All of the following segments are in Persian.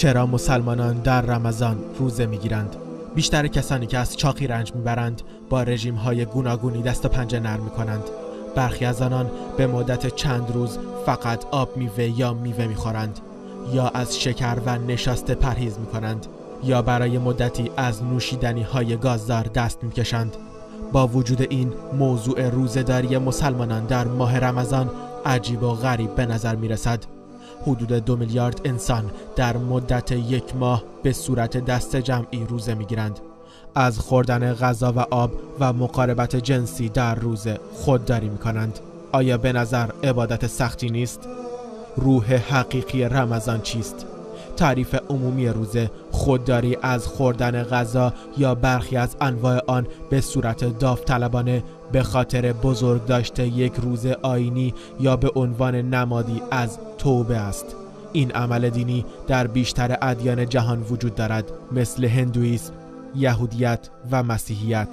چرا مسلمانان در رمضان روزه میگیرند؟ بیشتر کسانی که از چاقی رنج میبرند با رژیم‌های گوناگونی دست و پنجه نرم میکنند. برخی از آنان به مدت چند روز فقط آب میوه یا میوه میخورند، یا از شکر و نشاسته پرهیز میکنند، یا برای مدتی از نوشیدنی‌های گازدار دست میکشند. با وجود این، موضوع روزه‌داری مسلمانان در ماه رمضان عجیب و غریب به نظر میرسد. حدود 2 میلیارد انسان در مدت یک ماه به صورت دست جمعی روزه میگیرند. از خوردن غذا و آب و مقاربت جنسی در روزه خودداری میکنند. آیا به نظر عبادت سختی نیست؟ روح حقیقی رمضان چیست؟ تعریف عمومی روزه خودداری از خوردن غذا یا برخی از انواع آن به صورت داوطلبانه به خاطر بزرگ داشته یک روز آیینی یا به عنوان نمادی از توبه است. این عمل دینی در بیشتر ادیان جهان وجود دارد، مثل هندوئیسم، یهودیت و مسیحیت.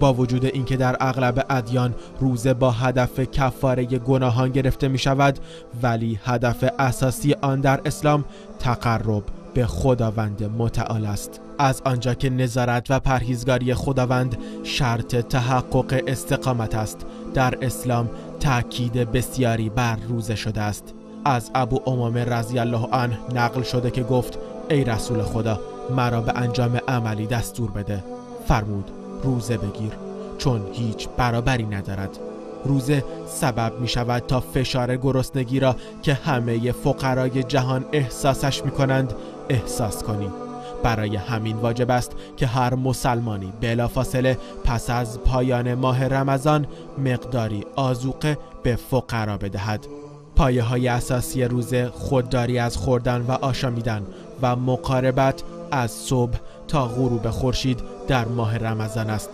با وجود اینکه در اغلب ادیان روزه با هدف کفاره گناهان گرفته می شود، ولی هدف اساسی آن در اسلام تقرب به خداوند متعال است. از آنجا که نظارت و پرهیزگاری خداوند شرط تحقق استقامت است، در اسلام تأکید بسیاری بر روزه شده است. از ابو امامه رضی الله عنه نقل شده که گفت: ای رسول خدا، مرا به انجام عملی دستور بده. فرمود: روزه بگیر، چون هیچ برابری ندارد. روزه سبب می شود تا فشار گرسنگی را که همه فقرای جهان احساسش می کنند احساس کنی. برای همین واجب است که هر مسلمانی بلافاصله پس از پایان ماه رمضان مقداری آذوقه به فقرا بدهد. پایه های اساسی روزه خودداری از خوردن و آشامیدن و مقاربت از صبح تا غروب خورشید در ماه رمضان است.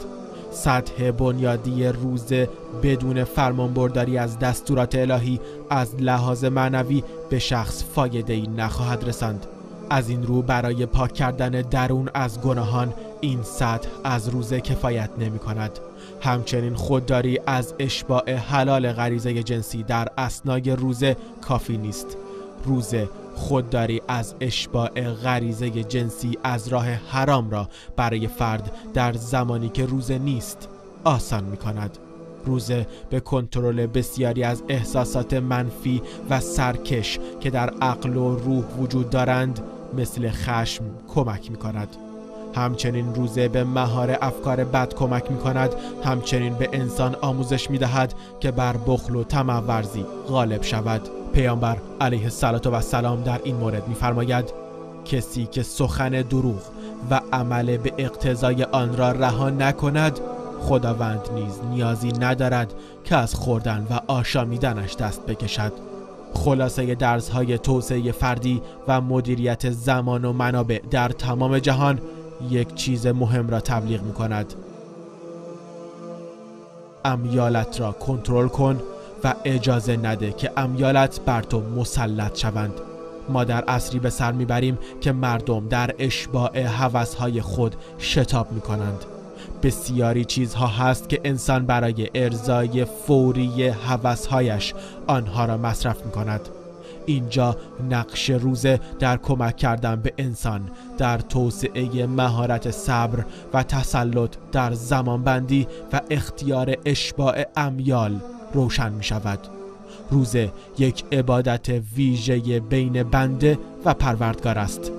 سطح بنیادی روزه بدون فرمانبرداری از دستورات الهی از لحاظ معنوی به شخص فایده‌ای نخواهد رساند. از این رو برای پاک کردن درون از گناهان این سطح از روزه کفایت نمی کند. همچنین خودداری از اشباع حلال غریزه جنسی در اثنای روزه کافی نیست. روزه خودداری از اشباع غریزه جنسی از راه حرام را برای فرد در زمانی که روزه نیست آسان می کند. روزه به کنترل بسیاری از احساسات منفی و سرکش که در عقل و روح وجود دارند، مثل خشم، کمک می کند. همچنین روزه به مهار افکار بد کمک می کند. همچنین به انسان آموزش می دهد که بر بخل و طمع ورزی غالب شود. پیامبر علیه السلام در این مورد می فرماید: کسی که سخن دروغ و عمل به اقتضای آن را رها نکند، خداوند نیز نیازی ندارد که از خوردن و آشامیدنش دست بکشد. خلاصه درس‌های توسعه فردی و مدیریت زمان و منابع در تمام جهان یک چیز مهم را تبلیغ می کند: امیالت را کنترل کن و اجازه نده که امیالت بر تو مسلط شوند. ما در عصری به سر میبریم که مردم در اشباع هوس‌های خود شتاب میکنند. بسیاری چیزها هست که انسان برای ارضای فوری هوس‌هایش آنها را مصرف میکند. اینجا نقش روزه در کمک کردن به انسان در توسعه مهارت صبر و تسلط در زمانبندی و اختیار اشباع امیال روشن می شود. روزه یک عبادت ویژه بین بنده و پروردگار است.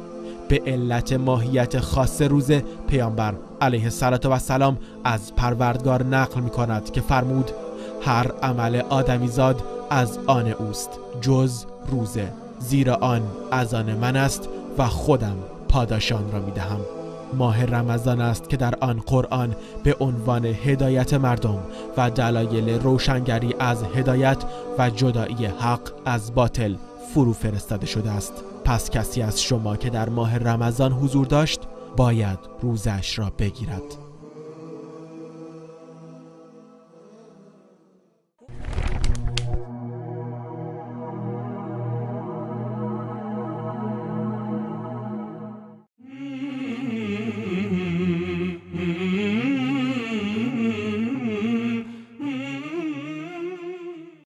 به علت ماهیت خاص روزه، پیامبر علیه السلام از پروردگار نقل می کند که فرمود: هر عمل آدمیزاد از آن اوست جز روزه، زیرا آن از آن من است و خودم پاداشان را می دهم. ماه رمضان است که در آن قرآن به عنوان هدایت مردم و دلایل روشنگری از هدایت و جدایی حق از باطل فرو فرستاده شده است. پس کسی از شما که در ماه رمضان حضور داشت باید روزش را بگیرد.